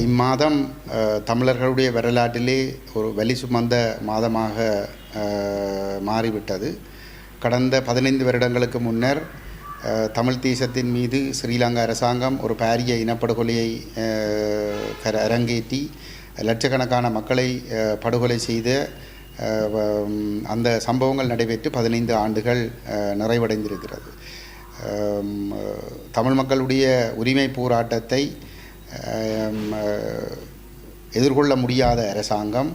இம்மாதம் தமிழர்களுடைய வரலாற்றிலே ஒரு வலி சுமந்த மாதமாக மாறிவிட்டது. கடந்த 15 வருடங்களுக்கு முன்னர் தமிழ் தேசத்தின் மீது ஸ்ரீலங்கா அரசாங்கம் ஒரு பாரிய இனப்படுகொலையை அரங்கேற்றி லட்சக்கணக்கான மக்களை படுகொலை செய்த அந்த சம்பவங்கள் நடைபெற்று 15 ஆண்டுகள் நிறைவடைந்திருக்கிறது. தமிழ் மக்களுடைய உரிமை போராட்டத்தை எதிர்கொள்ள முடியாத அரசாங்கம்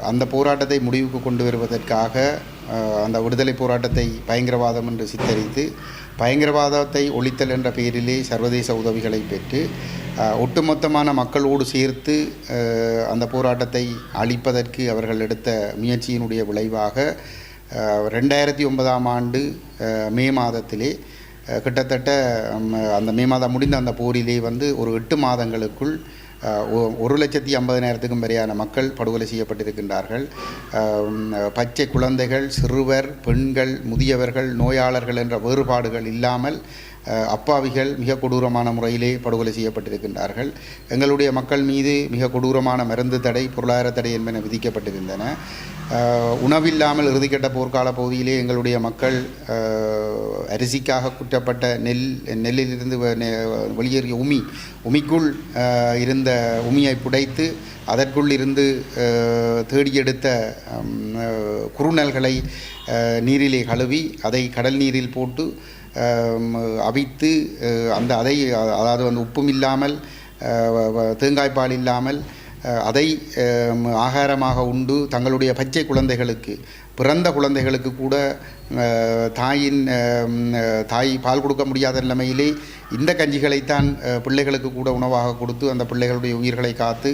அந்த போராட்டத்தை முடிவுக்கு கொண்டு வருவதற்காக அந்த விடுதலை போராட்டத்தை பயங்கரவாதம் என்று சித்தரித்து பயங்கரவாதத்தை ஒழித்தல் என்ற பெயரிலே சர்வதேச உதவிகளை பெற்று ஒட்டுமொத்தமான மக்களோடு சேர்த்து அந்த போராட்டத்தை அழிப்பதற்கு அவர்கள் எடுத்த முயற்சியினுடைய விளைவாக 2009ஆம் ஆண்டு மே மாதத்திலே கிட்டத்தட்ட அந்த மே மாதம் முடிந்த அந்த போரிலே ஒரு 8 மாதங்களுக்குள் 1,50,000க்கும் வரையான மக்கள் படுகொலை செய்யப்பட்டிருக்கின்றார்கள். பச்சை குழந்தைகள், சிறுவர், பெண்கள், முதியவர்கள், நோயாளர்கள் என்ற வேறுபாடுகள் இல்லாமல் அப்பாவிகள் மிக கொடூரமான முறையிலே படுகொலை செய்யப்பட்டிருக்கின்றார்கள். எங்களுடைய மக்கள் மீது மிக கொடூரமான மருந்து தடை, பொருளாதார தடை என்பன விதிக்கப்பட்டிருந்தன. உணவில்லாமல் இறுதிக்கட்ட போர்க்கால பகுதியிலே எங்களுடைய மக்கள் அரிசிக்காக குற்றப்பட்ட நெல்லிலிருந்து வெளியேறிய உமிக்குள் இருந்த உமியை புடைத்து அதற்குள் இருந்து தேடி எடுத்த குறுநல்களை நீரிலே கழுவி அதை கடல் நீரில் போட்டு அவித்து அதாவது உப்பும் இல்லாமல் தேங்காய்ப்பால் இல்லாமல் அதை ஆகாரமாக உண்டு தங்களுடைய பச்சை குழந்தைகளுக்கு, பிறந்த குழந்தைகளுக்கு கூட தாய் பால் கொடுக்க முடியாத நிலைமையிலே இந்த கஞ்சிகளைத்தான் பிள்ளைகளுக்கு கூட உணவாக கொடுத்து அந்த பிள்ளைகளுடைய உயிர்களை காத்து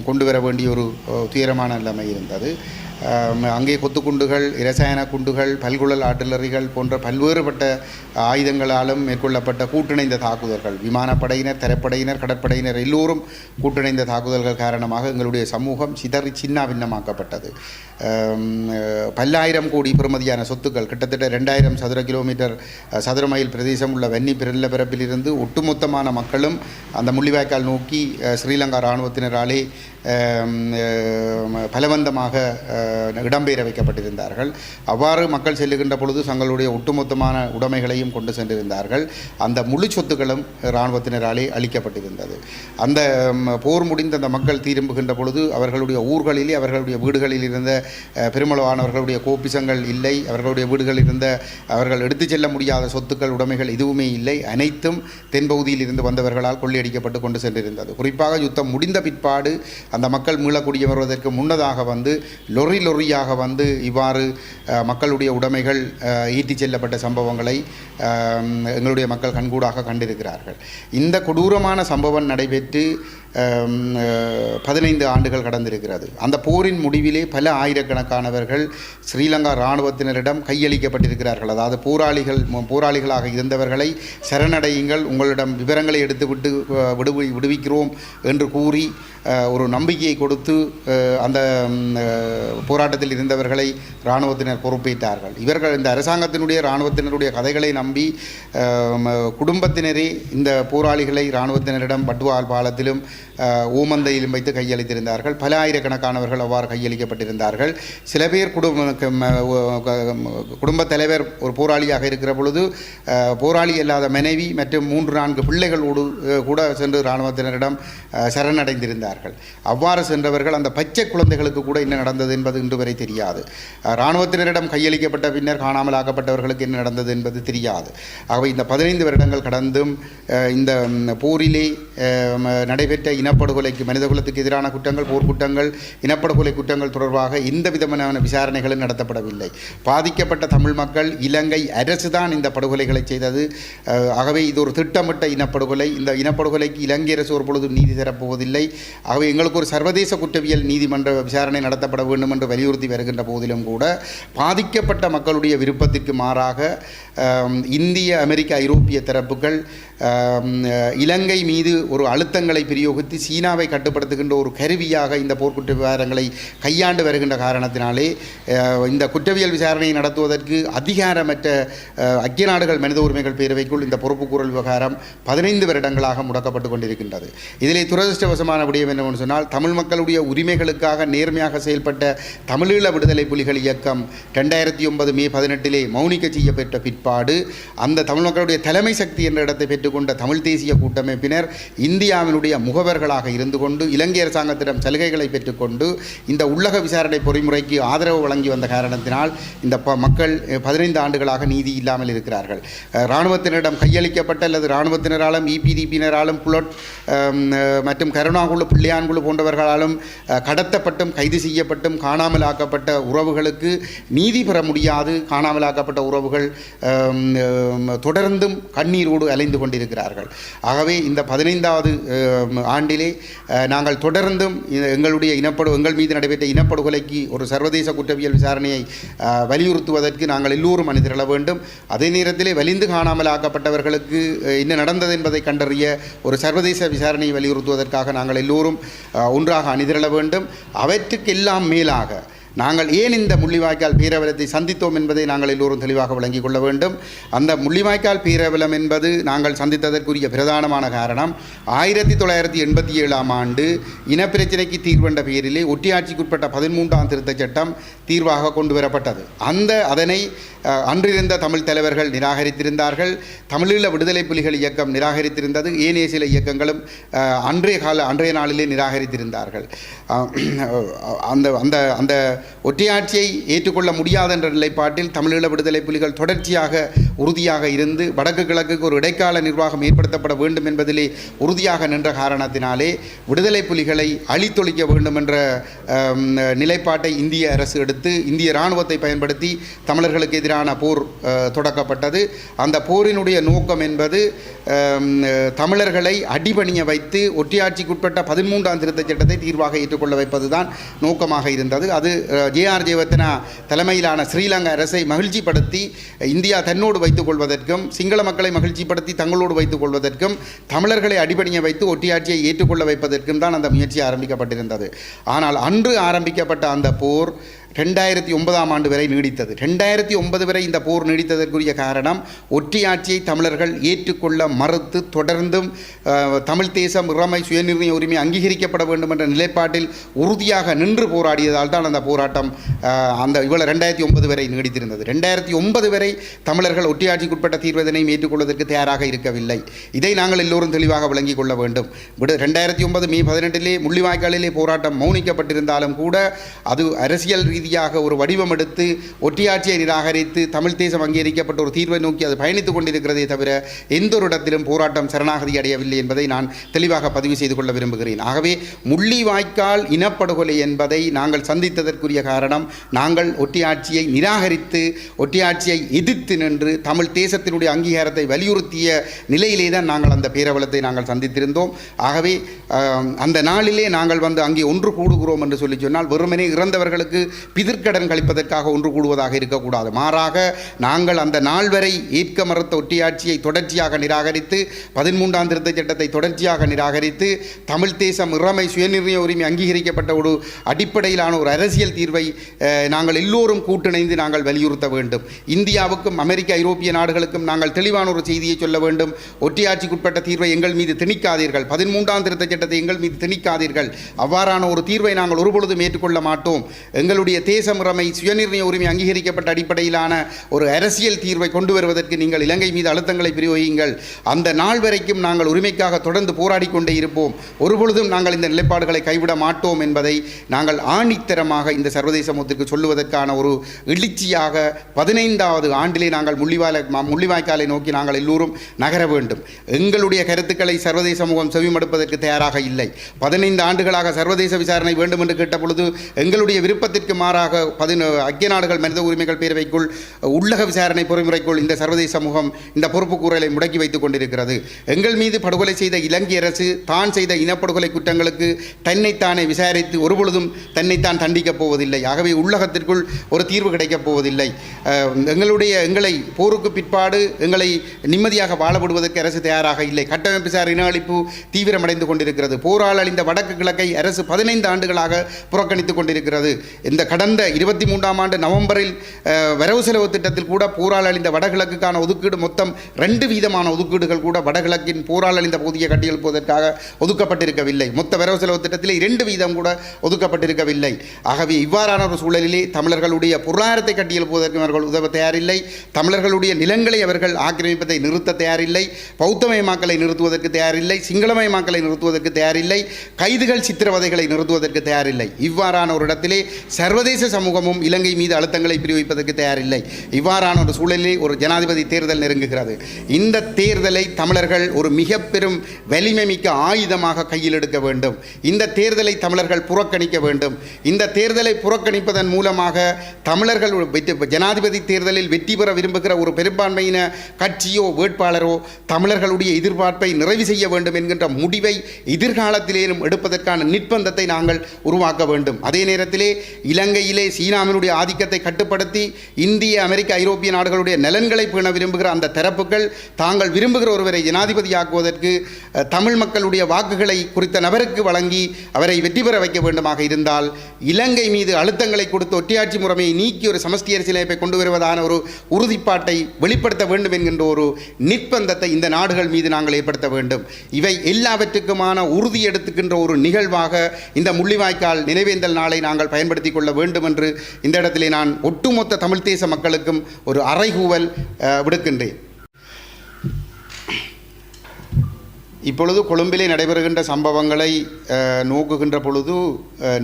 கொண்டு வர வேண்டிய ஒரு துயரமான நிலைமை இருந்தது. அங்கே கொத்துக்குண்டுகள், இரசாயன குண்டுகள், பல்குழல் ஆர்டிலரிகள் போன்ற பல்வேறுபட்ட ஆயுதங்களாலும் மேற்கொள்ளப்பட்ட கூட்டிணைந்த தாக்குதல்கள், விமானப்படையினர், தரைப்படையினர், கடற்படையினர் எல்லோரும் கூட்டிணைந்த தாக்குதல்கள் காரணமாக எங்களுடைய சமூகம் சிதறி சின்னாபின்னமாக்கப்பட்டது. பல்லாயிரம் கோடி பெறுமதியான சொத்துக்கள், கிட்டத்தட்ட 2000 சதுர கிலோமீட்டர் சதுர மைல் பிரதேசம் உள்ள வன்னி பிறப்பிலிருந்து ஒட்டுமொத்தமான மக்களும் அந்த முள்ளிவாய்க்கால் நோக்கி ஸ்ரீலங்கா இராணுவத்தினராலே பலவந்தமாக இடம்பெயர வைக்கப்பட்டிருந்தார்கள். அவ்வாறு மக்கள் செல்லுகின்ற பொழுது தங்களுடைய ஒட்டுமொத்தமான உடைமைகளையும் கொண்டு சென்றிருந்தார்கள். அந்த முழு சொத்துக்களும் இராணுவத்தினராலே அளிக்கப்பட்டிருந்தது. அந்த போர் முடிந்த அந்த மக்கள் திரும்புகின்ற பொழுது அவர்களுடைய ஊர்களிலே, அவர்களுடைய வீடுகளில் இருந்த பெருமளவானவர்களுடைய கோப்பிசங்கள் இல்லை. அவர்களுடைய வீடுகளில் இருந்த அவர்கள் எடுத்துச் செல்ல முடியாத சொத்துக்கள், உடைமைகள் எதுவுமே இல்லை. அனைத்தும் தென்பகுதியில் இருந்து வந்தவர்களால் கொள்ளையடிக்கப்பட்டு கொண்டு சென்றிருந்தது. குறிப்பாக யுத்தம் முடிந்த பிற்பாடு அந்த மக்கள் மீளக்கூடிய வருவதற்கு முன்னதாக லொரியாக இவ்வாறு மக்களுடைய உடைமைகள் ஈட்டிச் செல்லப்பட்ட சம்பவங்களை எங்களுடைய மக்கள் கண்கூடாக கண்டிருக்கிறார்கள். இந்த கொடூரமான சம்பவம் நடைபெற்று 15 ஆண்டுகள் கடந்திருக்கிறது. அந்த போரின் முடிவிலே பல ஆயிரக்கணக்கானவர்கள் ஸ்ரீலங்கா இராணுவத்தினரிடம் கையளிக்கப்பட்டிருக்கிறார்கள். அதாவது போராளிகளாக இருந்தவர்களை சரணடையுங்கள், உங்களிடம் விவரங்களை எடுத்துவிட்டு விடுவிக்கிறோம் என்று கூறி ஒரு நம்பிக்கையை கொடுத்து அந்த போராட்டத்தில் இருந்தவர்களை இராணுவத்தினர் பொறுப்பேற்றார்கள். இவர்கள் இந்த அரசாங்கத்தினுடைய இராணுவத்தினருடைய கதைகளை நம்பி குடும்பத்தினரே இந்த போராளிகளை இராணுவத்தினரிடம் பட்டுவால் பாலத்திலும் ஓமந்தையிலும் வைத்து கையளித்திருந்தார்கள். பல ஆயிரக்கணக்கானவர்கள் அவ்வாறு கையளிக்கப்பட்டிருந்தார்கள். சில பேர் குடும்பத் தலைவர் ஒரு போராளியாக இருக்கிற பொழுது போராளி அல்லாத மனைவி மற்றும் 3-4 பிள்ளைகளோடு கூட சென்று இராணுவத்தினரிடம் சரணடைந்திருந்தார்கள். அவ்வாறு சென்றவர்கள் அந்த பச்சை குழந்தைகளுக்கு கூட என்ன நடந்தது என்பது இன்று வரை தெரியாது. இராணுவத்தினரிடம் கையளிக்கப்பட்ட பின்னர் காணாமல் ஆக்கப்பட்டவர்களுக்கு என்ன நடந்தது என்பது தெரியாது. ஆகவே இந்த 15 வருடங்கள் கடந்தும் இந்த போரிலே நடைபெற்ற இனப்படுகொலைக்கு, மனிதகுலத்துக்கு எதிரான குற்றங்கள், போர்க்குற்றங்கள், இனப்படுகொலை குற்றங்கள் தொடர்பாக எந்த விதமான விசாரணைகளும் நடத்தப்படவில்லை. பாதிக்கப்பட்ட தமிழ் மக்கள், இலங்கை அரசு தான் இந்த படுகொலைகளை செய்தது. ஆகவே இது ஒரு திட்டமிட்ட இனப்படுகொலை. இந்த இனப்படுகொலைக்கு இலங்கை அரசு ஒரு பொழுது நீதி தரப்போவதில்லை. ஆகவே எங்களுக்கு ஒரு சர்வதேச குற்றவியல் நீதிமன்ற விசாரணை நடத்தப்பட வேண்டும் என்று வலியுறுத்தி வருகின்ற போதிலும் கூட பாதிக்கப்பட்ட மக்களுடைய விருப்பத்திற்கு மாறாக இந்திய, அமெரிக்க, ஐரோப்பிய தரப்புகள் இலங்கை மீது ஒரு அழுத்தங்களை பிரயோகித்து சீனாவை கட்டுப்படுத்துகின்ற ஒரு கருவியாக இந்த போர்க்குற்ற விவகாரங்களை கையாண்டு வருகின்ற காரணத்தினாலே இந்த குற்றவியல் விசாரணையை நடத்துவதற்கு அதிகாரமற்ற ஐக்கிய நாடுகள் மனித உரிமைகள் பேரவைக்குள் இந்த பொறுப்புக்கூறல் விவகாரம் 15 வருடங்களாக முடக்கப்பட்டு கொண்டிருக்கின்றது. இதிலே துரதிருஷ்டவசமான விடயம் என்னவென்று சொன்னால், தமிழ் மக்களுடைய உரிமைகளுக்காக நேர்மையாக செயல்பட்ட தமிழீழ விடுதலை புலிகள் இயக்கம் 2009 மே 18 மௌனிக்க செய்யப்பட்ட பிற்பாடு அந்த தமிழ் மக்களுடைய தலைமை சக்தி என்ற இடத்தை பெற்றுக்கொண்ட தமிழ் தேசிய கூட்டமைப்பினர் இந்தியாவினுடைய முகவர்களாக இருந்து கொண்டு இலங்கை அரசாங்கத்திடம் சலுகைகளை பெற்றுக்கொண்டு இந்த உள்ளக விசாரணை பொறிமுறைக்கு ஆதரவு வழங்கி வந்த காரணத்தினால் இந்த மக்கள் 15 ஆண்டுகளாக நீதி இல்லாமல் இருக்கிறார்கள். இராணுவத்தினரிடம் கையளிக்கப்பட்ட அல்லது இராணுவத்தினராலும் இபிடிபியினராலும் புலட் மற்றும் கருணாகுழு பிள்ளையான்குழு போன்றவர்களாலும் கடத்தப்பட்டும் கைது செய்யப்பட்டும் காணாமலாக்கப்பட்ட உறவுகளுக்கு நீதி பெற முடியாது. காணாமலாக்கப்பட்ட உறவுகள் தொடர்ந்தும் கண்ணீரோடு அலைந்து கொண்டிருக்கிறார்கள். ஆகவே இந்த 15வது ஆண்டிலே நாங்கள் தொடர்ந்தும் எங்களுடைய எங்கள் மீது நடைபெற்ற இனப்படுகொலைக்கு ஒரு சர்வதேச குற்றவியல் விசாரணையை வலியுறுத்துவதற்கு நாங்கள் எல்லோரும் அணிதிரள வேண்டும். அதே நேரத்திலே வலிந்து காணாமல் ஆக்கப்பட்டவர்களுக்கு என்ன நடந்தது என்பதை கண்டறிய ஒரு சர்வதேச விசாரணையை வலியுறுத்துவதற்காக நாங்கள் எல்லோரும் ஒன்றாக அணிதிரள வேண்டும். அவற்றுக்கெல்லாம் மேலாக நாங்கள் ஏன் இந்த முள்ளிவாய்க்கால் பேரவலத்தை சந்தித்தோம் என்பதை நாங்கள் எல்லோரும் தெளிவாக விளங்கிக் கொள்ள வேண்டும். அந்த முள்ளிவாய்க்கால் பேரவலம் என்பது நாங்கள் சந்தித்ததற்குரிய பிரதானமான காரணம் 1987 ஆண்டு இனப்பிரச்சினைக்கு தீர்வென்ற பெயரிலே ஒட்டியாட்சிக்குட்பட்ட 13ஆம் திருத்தச் சட்டம் தீர்வாக கொண்டு வரப்பட்டது. அதனை அன்றிருந்த தமிழ் தலைவர்கள் நிராகரித்திருந்தார்கள். தமிழீழ விடுதலை புலிகள் இயக்கம் நிராகரித்திருந்தது. ஏனைய சில இயக்கங்களும் அன்றைய நாளிலே நிராகரித்திருந்தார்கள். அந்த அந்த அந்த ஒற்றையாட்சியை ஏற்றுக்கொள்ள முடியாது என்ற நிலைப்பாட்டில் தமிழீழ விடுதலை புலிகள் தொடர்ச்சியாக உறுதியாக இருந்து வடக்கு கிழக்குக்கு ஒரு இடைக்கால நிர்வாகம் ஏற்படுத்தப்பட வேண்டும் என்பதிலே உறுதியாக நின்ற காரணத்தினாலே விடுதலை புலிகளை அழித்தொழிக்க வேண்டும் என்ற நிலைப்பாட்டை இந்திய அரசு எடுத்து இந்திய இராணுவத்தை பயன்படுத்தி தமிழர்களுக்கு எதிரான போர் தொடக்கப்பட்டது. அந்த போரினுடைய நோக்கம் என்பது தமிழர்களை அடிபணிய வைத்து ஒற்றையாட்சிக்குட்பட்ட 13ஆம் திருத்தச் சட்டத்தை தீர்வாக ஏற்றுக்கொள்ள வைப்பதுதான் நோக்கமாக இருந்தது. அது ஜேஆர் ஜெயவர்தனா தலைமையிலான ஸ்ரீலங்கா அரசை மகிழ்ச்சிப்படுத்தி இந்தியா தன்னோடு வைத்துக் கொள்வதற்கும் சிங்கள மக்களை மகிழ்ச்சிப்படுத்தி தங்களோடு வைத்துக் கொள்வதற்கும் தமிழர்களை அடிபணிய வைத்து ஒற்றையாட்சியை ஏற்றுக்கொள்ள வைப்பதற்கும் தான் அந்த முயற்சி ஆரம்பிக்கப்பட்டிருந்தது. ஆனால் அன்று ஆரம்பிக்கப்பட்ட அந்த போர் 2009 ஆண்டு வரை நீடித்தது. 2009 வரை இந்த போர் நீடித்ததற்குரிய காரணம் ஒற்றையாட்சியை தமிழர்கள் ஏற்றுக்கொள்ள மறுத்து தொடர்ந்தும் தமிழ் தேசம் இறைமை சுயநிர்ணய உரிமை அங்கீகரிக்கப்பட வேண்டும் என்ற நிலைப்பாட்டில் உறுதியாக நின்று போராடியதால் தான் அந்த போராட்டம் அந்த 2009 வரை நீடித்திருந்தது. 2009 வரை தமிழர்கள் ஒற்றையாட்சிக்குட்பட்ட தீர்வதனையும் ஏற்றுக்கொள்வதற்கு தயாராக இருக்கவில்லை. இதை நாங்கள் எல்லோரும் தெளிவாக விளங்கிக் கொள்ள வேண்டும். 2009 மே 18 முள்ளிவாய்க்காலிலே போராட்டம் மௌனிக்கப்பட்டிருந்தாலும் கூட அது அரசியல் ஒரு வடிவம் எடுத்து ஒற்றையாட்சியை நிராகரித்து தமிழ் தேசம் அங்கீகரிக்கப்பட்ட ஒரு தீர்வை நோக்கி அது பயணித்துக் கொண்டிருக்கிறதே தவிர எந்த ஒரு இடத்திலும் போராட்டம் சரணாகதி அடையவில்லை என்பதை நான் தெளிவாக பதிவு செய்து கொள்ள விரும்புகிறேன். ஆகவே முள்ளிவாய்க்கால் இனப்படுகொலை என்பதை நாங்கள் சந்தித்ததற்குரிய காரணம் நாங்கள் ஒற்றையாட்சியை நிராகரித்து ஒற்றையாட்சியை எதிர்த்து நின்று தமிழ் தேசத்தினுடைய அங்கீகாரத்தை வலியுறுத்திய நிலையிலே தான் நாங்கள் அந்த பேரவலத்தை நாங்கள் சந்தித்திருந்தோம். ஆகவே அந்த நாளிலே நாங்கள் அங்கே ஒன்று கூடுகிறோம் என்று சொல்லி சொன்னால் வெறுமனே இறந்தவர்களுக்கு பிதிர்க்கடன் கழிப்பதற்காக ஒன்று கூடுவதாக இருக்கக்கூடாது. மாறாக நாங்கள் அந்த நாள் வரை ஏற்க மறுத்த ஒற்றையாட்சியை தொடர்ச்சியாக நிராகரித்து 13ஆம் திருத்தச் சட்டத்தை தொடர்ச்சியாக நிராகரித்து தமிழ் தேசம் இறைமை சுயநிர்ணய உரிமை அங்கீகரிக்கப்பட்ட ஒரு அடிப்படையிலான ஒரு அரசியல் தீர்வை நாங்கள் எல்லோரும் கூட்டிணைந்து நாங்கள் வலியுறுத்த வேண்டும். இந்தியாவுக்கும் அமெரிக்க ஐரோப்பிய நாடுகளுக்கும் நாங்கள் தெளிவான ஒரு செய்தியை சொல்ல வேண்டும். ஒற்றையாட்சிக்குட்பட்ட தீர்வை எங்கள் மீது திணிக்காதீர்கள், 13ஆம் திருத்தச் சட்டத்தை எங்கள் மீது திணிக்காதீர்கள். அவ்வாறான ஒரு தீர்வை நாங்கள் ஒருபொழுதும் ஏற்றுக்கொள்ள மாட்டோம். எங்களுடைய தேசம் இறைமை சுயநிர்ணய உரிமை அங்கீகரிக்கப்பட்ட அடிப்படையிலான ஒரு அரசியல் தீர்வை கொண்டு வருவதற்கு நீங்கள் இலங்கை மீது அழுத்தங்களை பிரயோகியுங்கள். அந்த நாள் வரைக்கும் நாங்கள் உரிமைக்காக தொடர்ந்து போராடி கொண்டே இருப்போம். ஒருபொழுதும் நாங்கள் இந்த நிலைப்பாடுகளை கைவிட மாட்டோம் என்பதை நாங்கள் ஆணித்தரமாக இந்த சர்வதேச சமூகத்திற்கு சொல்லுவதற்கான ஒரு எழுச்சியாக 15வது ஆண்டிலே நாங்கள் முள்ளிவாய்க்காலை நோக்கி நாங்கள் எல்லோரும் நகர வேண்டும். எங்களுடைய கருத்துக்களை சர்வதேச சமூகம் செவிமடுப்பதற்கு தயாராக இல்லை. 15 ஆண்டுகளாக சர்வதேச விசாரணை வேண்டும் என்று கேட்ட பொழுது எங்களுடைய விருப்பத்திற்கு மாறாக இவ்வாறாக ஐக்கிய நாடுகள் மனித உரிமைகள் பேரவைக்குள் உள்ளக விசாரணை பொறிமுறைக்குள் இந்த சர்வதேச சமூகம் இந்த பொறுப்புக்கூறலை முடக்கி வைத்துக் கொண்டிருக்கிறது. எங்கள் மீது படுகொலை செய்த இலங்கை அரசு தான் செய்த இனப்படுகொலை குற்றங்களுக்கு தன்னைத்தானே விசாரித்து ஒருபொழுதும் தன்னைத்தான் தண்டிக்கப் போவதில்லை. ஆகவே உள்ளகத்திற்குள் ஒரு தீர்வு கிடைக்கப் போவதில்லை. எங்களை போருக்கு பிற்பாடு எங்களை நிம்மதியாக வாழவிடுவதற்கு அரசு தயாராக இல்லை. கட்டமைப்பு சார் இன அழிப்பு தீவிரமடைந்து கொண்டிருக்கிறது. போரால் அழிந்த வடக்கு கிழக்கை அரசு 15 ஆண்டுகளாக புறக்கணித்துக் கொண்டிருக்கிறது. இந்த கடந்த 23ஆம் ஆண்டு நவம்பரில் வரவு செலவு திட்டத்தில் கூட போரால் அழிந்த வடகிழக்குக்கான ஒதுக்கீடு மொத்தம் 2% ஒதுக்கீடுகள் கூட வடகிழக்கின் போரால் அழிந்த பகுதியை கட்டியெழுப்புவதற்காக ஒதுக்கப்பட்டிருக்கவில்லை. மொத்த வரவு செலவு திட்டத்திலே 2% கூட ஒதுக்கப்பட்டிருக்கவில்லை. ஆகவே இவ்வாறான ஒரு சூழலிலே தமிழர்களுடைய பொருளாதாரத்தை கட்டியெழுப்புவதற்கு அவர்கள் உதவ தயாரில்லை. தமிழர்களுடைய நிலங்களை அவர்கள் ஆக்கிரமிப்பதை நிறுத்த தயாரில்லை. பௌத்தமயமாக்கலை நிறுத்துவதற்கு தயாரில்லை. சிங்களமயமாக்கலை நிறுத்துவதற்கு தயாரில்லை. கைதுகள் சித்திரவதைகளை நிறுத்துவதற்கு தயாரில்லை. இவ்வாறான ஒரு இடத்திலே சர்வதேச சமூகமும் இலங்கை மீது அழுத்தங்களை பிரிவிப்பதற்கு தயாரில்லை. இவ்வாறான ஒரு சூழலிலே ஒரு ஜனாதிபதி தேர்தல் நெருங்குகிறது. இந்த தேர்தலை தமிழர்கள் ஒரு மிக பெரும் வலிமை மிக்க ஆயுதமாக கையில் எடுக்க வேண்டும். இந்த தேர்தலை தமிழர்கள் புறக்கணிக்க வேண்டும். இந்த தேர்தலை புறக்கணிப்பதன் மூலமாக தமிழர்கள் ஜனாதிபதி தேர்தலில் வெற்றி பெற விரும்புகிற ஒரு பெரும்பான்மையின கட்சியோ வேட்பாளரோ தமிழர்களுடைய எதிர்பார்ப்பை நிறைவு செய்ய வேண்டும் என்கின்ற முடிவை எதிர்காலத்திலேயும் எடுப்பதற்கான நிர்பந்தத்தை நாங்கள் உருவாக்க வேண்டும். அதே நேரத்திலே இலங்கையிலே சீனாவினுடைய ஆதிக்கத்தை கட்டுப்படுத்தி இந்திய, அமெரிக்க, ஐரோப்பிய நாடுகளுடைய நலன்களை பேண விரும்புகிற அந்த தரப்புகள் தாங்கள் விரும்புகிற ஒருவரை ஜனாதிபதியாக்குவதற்கு தமிழ் மக்களுடைய வாக்குகளை குறித்த நபருக்கு வழங்கி அவரை வெற்றி பெற வைக்க வேண்டுமாக இருந்தால் இலங்கை மீது அழுத்தங்களை கொடுத்து ஒற்றையாட்சி முறைமையை நீக்கி ஒரு சமஷ்டி அரசியலமைப்பை கொண்டு வருவதான ஒரு உறுதிப்பாட்டை வெளிப்படுத்த வேண்டும் என்கின்ற ஒரு நிர்பந்தத்தை இந்த நாடுகள் மீது நாங்கள் ஏற்படுத்த வேண்டும். இவை எல்லாவற்றுக்குமான உறுதி எடுத்துக்கின்ற ஒரு நிகழ்வாக இந்த முள்ளிவாய்க்கால் நினைவேந்தல் நாளை நாங்கள் பயன்படுத்திக் கொள்ள வேண்டும் என்று இந்த இடத்திலே நான் ஒட்டுமொத்த தமிழ் தேச மக்களுக்கும் ஒரு அறைகூவல் விடுக்கின்றேன். இப்பொழுது கொழும்பிலே நடைபெறுகின்ற சம்பவங்களை நோக்குகின்ற பொழுது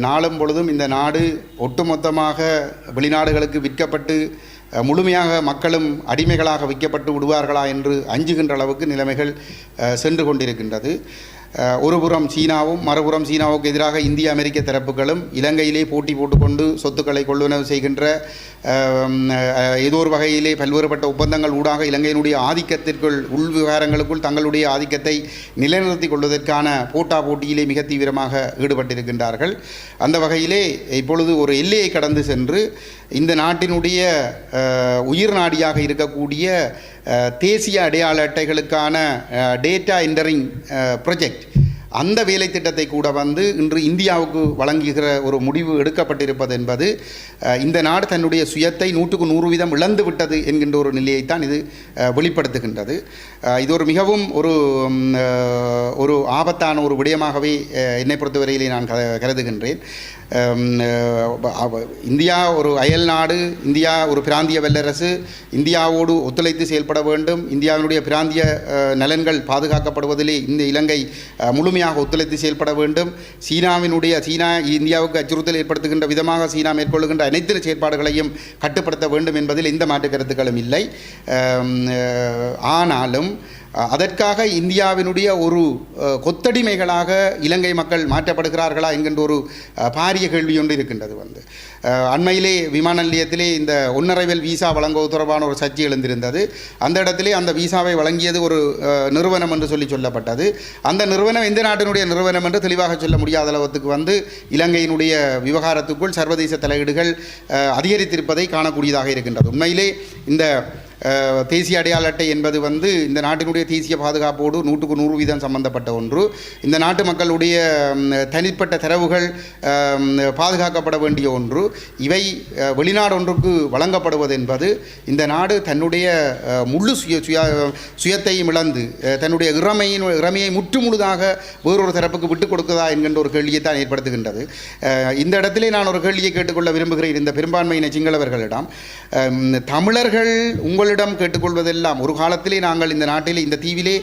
நாளும் பொழுதும் இந்த நாடு ஒட்டுமொத்தமாக வெளிநாடுகளுக்கு விற்கப்பட்டு முழுமையாக மக்களும் அடிமைகளாக விற்கப்பட்டு விடுவார்களா என்று அஞ்சுகின்ற அளவுக்கு நிலைமைகள் சென்று கொண்டிருக்கின்றது. ஒருபுறம் சீனாவும் மறுபுறம் சீனாவுக்கு எதிராக இந்திய, அமெரிக்க தரப்புகளும் இலங்கையிலே போட்டி போட்டுக்கொண்டு சொத்துக்களை கொள்வனவு செய்கின்ற ஏதோ ஒரு வகையிலே பல்வேறுபட்ட ஒப்பந்தங்கள் ஊடாக இலங்கையினுடைய ஆதிக்கத்திற்குள் உள் விவகாரங்களுக்குள் தங்களுடைய ஆதிக்கத்தை நிலைநிறுத்திக் கொள்வதற்கான போட்டியிலே மிக தீவிரமாக ஈடுபட்டிருக்கின்றார்கள். அந்த வகையிலே இப்பொழுது ஒரு எல்லையை கடந்து சென்று இந்த நாட்டினுடைய உயிர் நாடியாக இருக்கக்கூடிய தேசிய அடையாள அட்டைகளுக்கான டேட்டா என்டரிங் ப்ரொஜெக்ட், அந்த வேலை திட்டத்தை கூட இன்று இந்தியாவுக்கு வழங்குகிற ஒரு முடிவு எடுக்கப்பட்டிருப்பது என்பது இந்த நாடு தன்னுடைய சுயத்தை 100% இழந்து விட்டது என்கின்ற ஒரு நிலையைத்தான் இது வெளிப்படுத்துகின்றது. இது ஒரு மிகவும் ஒரு ஆபத்தான ஒரு விடயமாகவே என்னை பொறுத்தவரையிலே நான் கருதுகின்றேன். இந்தியா ஒரு அயல் நாடு, இந்தியா ஒரு பிராந்திய வல்லரசு, இந்தியாவோடு ஒத்துழைத்து செயல்பட வேண்டும். இந்தியாவினுடைய பிராந்திய நலன்கள் பாதுகாக்கப்படுவதிலே இந்த இலங்கை முழுமையாக ஒத்துழைத்து செயல்பட வேண்டும். சீனா இந்தியாவுக்கு அச்சுறுத்தல் ஏற்படுத்துகின்ற விதமாக சீனா மேற்கொள்ளுகின்ற அனைத்து செயற்பாடுகளையும் கட்டுப்படுத்த வேண்டும் என்பதில் எந்த மாற்று கருத்துக்களும் இல்லை. ஆனாலும் அதற்காக இந்தியாவினுடைய ஒரு கொத்தடிமைகளாக இலங்கை மக்கள் மாற்றப்படுகிறார்களா என்கின்ற ஒரு பாரிய கேள்வி ஒன்று இருக்கின்றது. அண்மையிலே விமான நிலையத்திலே இந்த ஒன்னரைவல் வீசா வழங்குவது தொடர்பான ஒரு சர்ச்சை எழுந்திருந்தது. அந்த இடத்திலே அந்த வீசாவை வழங்கியது ஒரு நிறுவனம் என்று சொல்லப்பட்டது. அந்த நிறுவனம் எந்த நாட்டினுடைய நிறுவனம் என்று தெளிவாக சொல்ல முடியாத அளவுக்கு இலங்கையினுடைய விவகாரத்துக்குள் சர்வதேச தலையீடுகள் அதிகரித்திருப்பதை காணக்கூடியதாக இருக்கின்றது. உண்மையிலே இந்த தேசிய அடையாள அட்டை என்பது இந்த நாட்டினுடைய தேசிய பாதுகாப்போடு 100% சம்பந்தப்பட்ட ஒன்று. இந்த நாட்டு மக்களுடைய தனிப்பட்ட தரவுகள் பாதுகாக்கப்பட வேண்டிய ஒன்று. இவை வெளிநாடு ஒன்றுக்கு வழங்கப்படுவது என்பது இந்த நாடு தன்னுடைய முழு சுயத்தையும் இழந்து தன்னுடைய இறமையை முற்றுமுழுதாக வேறொரு தரப்புக்கு விட்டுக் கொடுக்குதா என்கின்ற ஒரு கேள்வியை தான் ஏற்படுத்துகின்றது. இந்த இடத்திலே நான் ஒரு கேள்வியை கேட்டுக்கொள்ள விரும்புகிறேன். இந்த பெரும்பான்மையின சிங்களவர்களிடம், தமிழர்கள் உங்களிடம் கேட்டுக்கொள்வதெல்லாம், ஒரு காலத்திலே நாங்கள் இந்த நாட்டிலே இந்த தீவிலே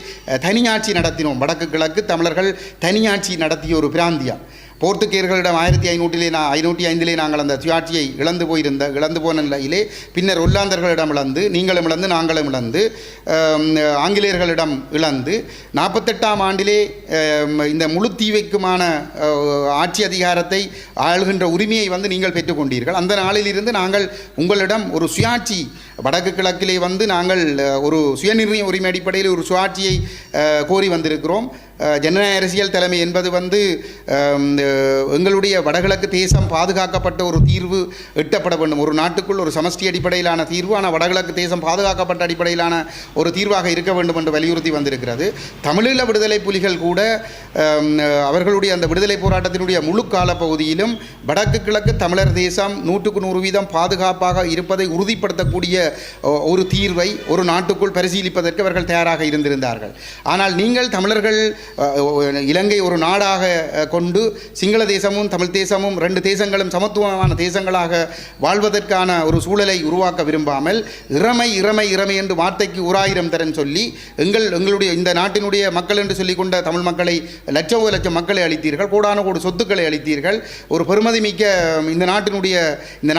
தனியாட்சி நடத்தினோம். வடக்கு கிழக்கு தமிழர்கள் தனியாட்சி நடத்திய ஒரு பிராந்தியம். போர்த்துகேயர்களிடம் 1505 நாங்கள் அந்த சுயாட்சியை இழந்து போன நிலையிலே பின்னர் ஒல்லாந்தர்களிடம் இழந்து, நீங்களும் இழந்து நாங்களும் இழந்து, ஆங்கிலேயர்களிடம் இழந்து 48ஆம் ஆண்டிலே இந்த முழு தீவைக்குமான ஆட்சி அதிகாரத்தை ஆளுகின்ற உரிமையை வந்து நீங்கள் பெற்றுக்கொண்டீர்கள். அந்த நாளிலிருந்து நாங்கள் உங்களிடம் ஒரு சுயாட்சி, வடக்கு கிழக்கிலே வந்து நாங்கள் ஒரு சுயநிர்ணய உரிமை அடிப்படையில் ஒரு சுயாட்சியை கோரி வந்திருக்கிறோம். ஜனநாயக அரசியல் தலைமை என்பது வந்து எங்களுடைய வடகிழக்கு தேசம் பாதுகாக்கப்பட்ட ஒரு தீர்வு எட்டப்பட வேண்டும். ஒரு நாட்டுக்குள் ஒரு சமஷ்டி அடிப்படையிலான தீர்வு, ஆனால் வடகிழக்கு தேசம் பாதுகாக்கப்பட்ட அடிப்படையிலான ஒரு தீர்வாக இருக்க வேண்டும் என்று வலியுறுத்தி வந்திருக்கிறது. தமிழீழ விடுதலை புலிகள் கூட அவர்களுடைய அந்த விடுதலை போராட்டத்தினுடைய முழு கால பகுதியிலும் வடக்கு கிழக்கு தமிழர் தேசம் 100% பாதுகாப்பாக இருப்பதை உறுதிப்படுத்தக்கூடிய ஒரு தீர்வை ஒரு நாட்டுக்குள் பரிசீலிப்பதற்கு அவர்கள் தயாராக இருந்திருந்தார்கள். ஆனால் நீங்கள் தமிழர்கள் இலங்கை ஒரு நாடாக கொண்டு சிங்கள தேசமும் தமிழ் தேசமும் 2 தேசங்களும் சமத்துவமான தேசங்களாக வாழ்வதற்கான ஒரு சூழலை உருவாக்க விரும்பாமல் இறமை என்று வார்த்தைக்கு 1000 தரம் சொல்லி எங்களுடைய இந்த நாட்டினுடைய மக்கள் என்று சொல்லிக்கொண்ட தமிழ் மக்களை லட்சம் மக்களை அளித்தீர்கள், கோடான கோடி சொத்துக்களை அளித்தீர்கள். ஒரு பெருமதி மிக்க இந்த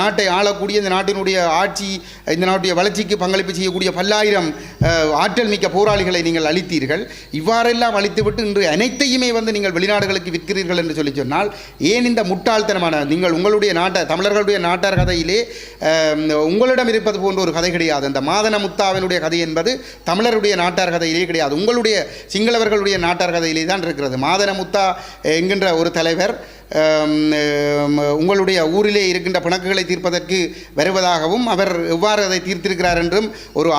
நாட்டை ஆளக்கூடிய, இந்த நாட்டினுடைய ஆட்சி, இந்த நாட்டுடைய வளர்ச்சிக்கு பங்களிப்பு செய்யக்கூடிய பல்லாயிரம் ஆற்றல் மிக்க போராளிகளை நீங்கள் அளித்தீர்கள். இவ்வாறெல்லாம் அளித்துவிட்டு இன்று அனைத்தையுமே வந்து நீங்கள் வெளிநாடுகளுக்கு விற்கிறீர்கள் என்று சொல்லி சொன்னால் ஏன் இந்த முட்டாள்தனமான நீங்கள் உங்களுடைய தமிழர்களுடைய நாட்டார் கதையிலே உங்களிடம் இருப்பது போன்ற ஒரு கதை கிடையாது. அந்த மாதன முத்தாவினுடைய கதை என்பது தமிழருடைய நாட்டார் கதையிலே கிடையாது, உங்களுடைய சிங்களவர்களுடைய நாட்டார் கதையிலே தான் இருக்கிறது. மாதன முத்தா என்கின்ற ஒரு தலைவர் உங்களுடைய ஊரிலே இருக்கின்ற பிணக்குகளை தீர்ப்பதற்கு வருவதாகவும் அவர் எவ்வாறு அதை தீர்த்திருக்கிறார் என்றும் ஒரு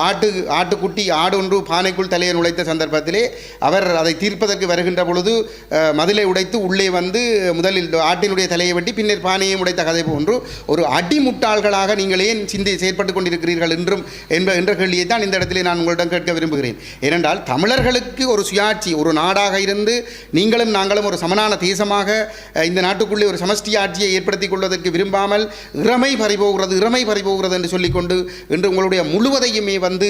ஆட்டுக்குட்டி ஆடு ஒன்று பானைக்குள் தலையை நுழைத்த சந்தர்ப்பத்திலே அவர் அதை தீர்ப்பதற்கு வருகின்ற பொழுது மதிலை உடைத்து உள்ளே வந்து முதலில் ஆட்டினுடைய தலையை வெட்டி பின்னர் பானையை உடைத்த கதை போன்று ஒரு அடிமுட்டாள்களாக நீங்கள் ஏன் செயற்பட்டு கொண்டிருக்கிறீர்கள் என்ற கேள்வியை தான் இந்த இடத்திலே நான் உங்களிடம் கேட்க விரும்புகிறேன். ஏனென்றால் தமிழர்களுக்கு ஒரு சுயாட்சி, ஒரு நாடாக இருந்து நீங்களும் நாங்களும் ஒரு சமனான தேசமாக இந்த நாட்டுக்குள்ளே ஒரு சமஷ்டி ஆட்சியை ஏற்படுத்திக் கொள்வதற்கு விரும்பாமல் இறமை பறிபோகிறது என்று சொல்லிக்கொண்டு இன்று உங்களுடைய முழுவதையுமே வந்து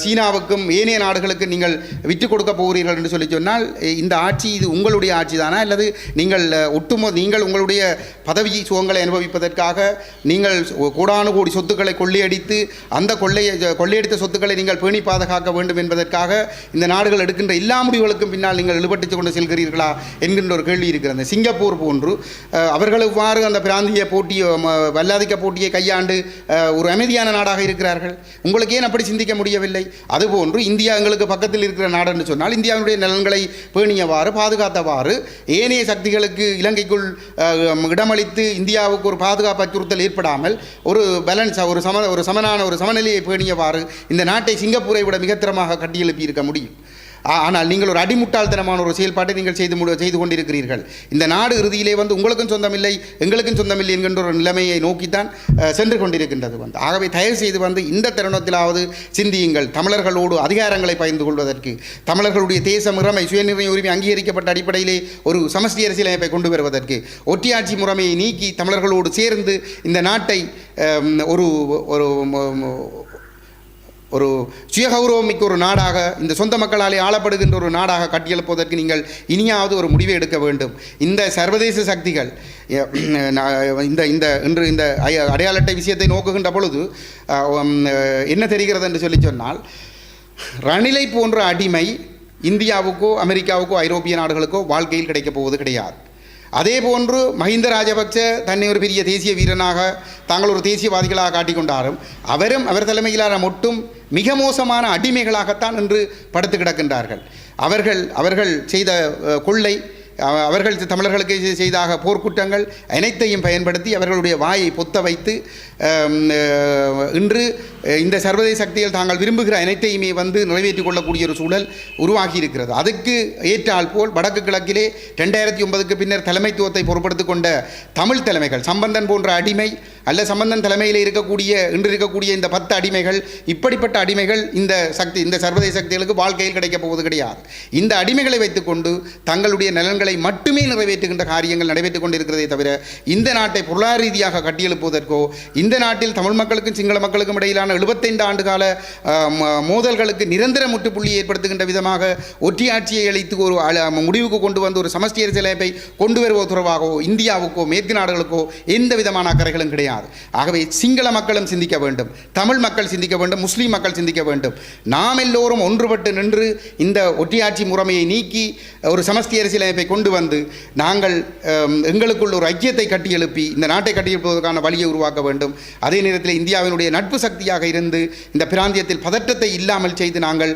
சீனாவுக்கும் ஏனைய நாடுகளுக்கு நீங்கள் விட்டுக் கொடுக்க போகிறீர்கள் என்று சொல்லி சொன்னால் இந்த ஆட்சி இது உங்களுடைய ஆட்சி தானா, அல்லது நீங்கள் உங்களுடைய பதவி சுகங்களை அனுபவிப்பதற்காக நீங்கள் கோடானு கோடி சொத்துக்களை கொள்ளையடித்து அந்த கொள்ளையடித்த சொத்துக்களை நீங்கள் பேணி பாதுகாக்க வேண்டும் என்பதற்காக இந்த நாடுகள் எடுக்கின்ற எல்லா முடிவுகளுக்கும் பின்னால் நீங்கள் ஈடுபட்டுக் கொண்டு செல்கிறீர்களா என்கின்ற ஒரு கேள்வி இருக்கிறது. சிங்கப்பூர் போன்று அவர்கள் இவ்வாறு அந்த பிராந்திய வல்லாதிக்க போட்டியை கையாண்டு ஒரு அமைதியான நாடாக இருக்கிறார்கள். உங்களுக்கு ஏன் அப்படி சிந்திக்க முடியவில்லை? அதுபோன்று இந்தியா எங்களுக்கு பக்கத்தில் இருக்கிற நாடு என்று சொன்னால் இந்தியாவுடைய நலன்களை பேணியவாறு பாதுகாத்தவாறு ஏனைய சக்திகளுக்கு இலங்கைக்குள் இடமளித்து இந்தியாவுக்கு ஒரு பாதுகாப்பு அச்சுறுத்தல் ஏற்படாமல் ஒரு பேலன்ஸ் ஒரு சமநிலையை பேணியவாறு இந்த நாட்டை சிங்கப்பூரை விட மிகத்திரமாக கட்டியெழுப்பி இருக்க முடியும். ஆனால் நீங்கள் ஒரு அடிமுட்டாள்தனமான ஒரு செயல்பாட்டை நீங்கள் செய்து கொண்டிருக்கிறீர்கள். இந்த நாடு இறுதியிலே வந்து உங்களுக்கும் சொந்தமில்லை எங்களுக்கும் சொந்தமில்லை என்கின்ற ஒரு நிலைமையை நோக்கித்தான் சென்று கொண்டிருக்கின்றது வந்து. ஆகவே தயவு செய்து வந்து இந்த தருணத்திலாவது சிந்தியுங்கள். தமிழர்களோடு அதிகாரங்களை பகிர்ந்து கொள்வதற்கு, தமிழர்களுடைய தேசம் சுயநிர்ணய உரிமை அங்கீகரிக்கப்பட்ட அடிப்படையிலே ஒரு சமஷ்டி அரசியலமைப்பை கொண்டு வருவதற்கு, ஒற்றையாட்சி முறைமையை நீக்கி தமிழர்களோடு சேர்ந்து இந்த நாட்டை ஒரு சுயகௌரவமிக்க ஒரு நாடாக, இந்த சொந்த மக்களாலே ஆளப்படுகின்ற ஒரு நாடாக கட்டியெழுப்பதற்கு நீங்கள் இனியாவது ஒரு முடிவை எடுக்க வேண்டும். இந்த சர்வதேச சக்திகள் இன்று இந்த அடையாள அட்டை விஷயத்தை நோக்குகின்ற பொழுது என்ன தெரிகிறது என்று சொல்லி சொன்னால், ரணிலை போன்ற அடிமை இந்தியாவுக்கோ அமெரிக்காவுக்கோ ஐரோப்பிய நாடுகளுக்கோ வாழ்க்கையில் கிடைக்கப் போவது கிடையாது. அதே போன்று மஹிந்த ராஜபக்ச தன்னை ஒரு பெரிய தேசிய வீரனாக, தாங்கள் ஒரு தேசியவாதிகளாக காட்டிக்கொண்டாரும் அவர் தலைமையிலான மொட்டும் மிக மோசமான அடிமைகளாகத்தான் இன்று படுத்து கிடக்கின்றார்கள். அவர்கள் செய்த கொள்ளை, அவர்கள் தமிழர்களுக்கு செய்தாக போர்க்குற்றங்கள் அனைத்தையும் பயன்படுத்தி அவர்களுடைய வாயை பொத்த வைத்து இன்று இந்த சர்வதேச சக்திகள் தாங்கள் விரும்புகிற அனைத்தையுமே வந்து நிறைவேற்றிக் கொள்ளக்கூடிய ஒரு சூழல் உருவாகி இருக்கிறது. அதுக்கு ஏற்றால் போல் வடக்கு கிழக்கிலே 2009க்கு பின்னர் தலைமைத்துவத்தை பொறுப்படுத்திக் கொண்ட தமிழ் தலைமைகள், சம்பந்தன் போன்ற அடிமை அல்ல சம்பந்தன் தலைமையில் இன்று இருக்கக்கூடிய இந்த 10 அடிமைகள், இப்படிப்பட்ட அடிமைகள் இந்த சர்வதேச சக்திகளுக்கு வாழ்க்கையில் கிடைக்கப் போவது கிடையாது. இந்த அடிமைகளை வைத்துக்கொண்டு தங்களுடைய நலன்களை விருப்பங்களை மட்டுமே நிறைவேற்றுகின்ற காரியங்கள் நடைபெற்றுக் கொண்டிருக்கிறதே தவிர இந்த நாட்டை பொருளாதார ரீதியாக கட்டியெழுப்புவதற்கோ இந்த நாட்டில் தமிழ் மக்களுக்கும் சிங்கள மக்களுக்கும் இடையிலான 75 ஆண்டுகால மோதல்களுக்கு நிரந்தர முற்றுப்புள்ளியை ஏற்படுத்துகின்ற விதமாக ஒற்றியாட்சியை அளித்து ஒரு முடிவுக்கு கொண்டு வந்து ஒரு சமஷ்டி அரசியலமைப்பை கொண்டு வருவது தொடர்பாகவோ இந்தியாவுக்கோ மேற்கு நாடுகளுக்கோ எந்த விதமான அக்கறைகளும் கிடையாது. ஆகவே சிங்கள மக்களும் சிந்திக்க வேண்டும், தமிழ் மக்கள் சிந்திக்க வேண்டும், முஸ்லீம் மக்கள் சிந்திக்க வேண்டும். நாம் எல்லோரும் ஒன்றுபட்டு நின்று இந்த ஒற்றியாட்சி முறைமையை நீக்கி ஒரு சமஷ்டி அரசியலமைப்பை கொண்டு வந்து நாங்கள் எங்களுக்குள் ஒரு ஐக்கியத்தை கட்டியெழுப்பி இந்த நாட்டை கட்டியெழுப்புவதற்கான வழியை உருவாக்க வேண்டும். அதே நேரத்தில் இந்தியாவினுடைய நட்பு சக்தியாக இருந்து இந்த பிராந்தியத்தில் பதற்றத்தை இல்லாமல் செய்து நாங்கள்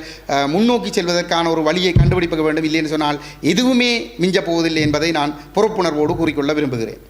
முன்னோக்கி செல்வதற்கான ஒரு வழியை கண்டுபிடிக்க வேண்டும். இல்லைன்னு சொன்னால் எதுவுமே மிஞ்சப் போவதில்லை என்பதை நான் பொறுப்புணர்வோடு கூறிக்கொள்ள விரும்புகிறேன்.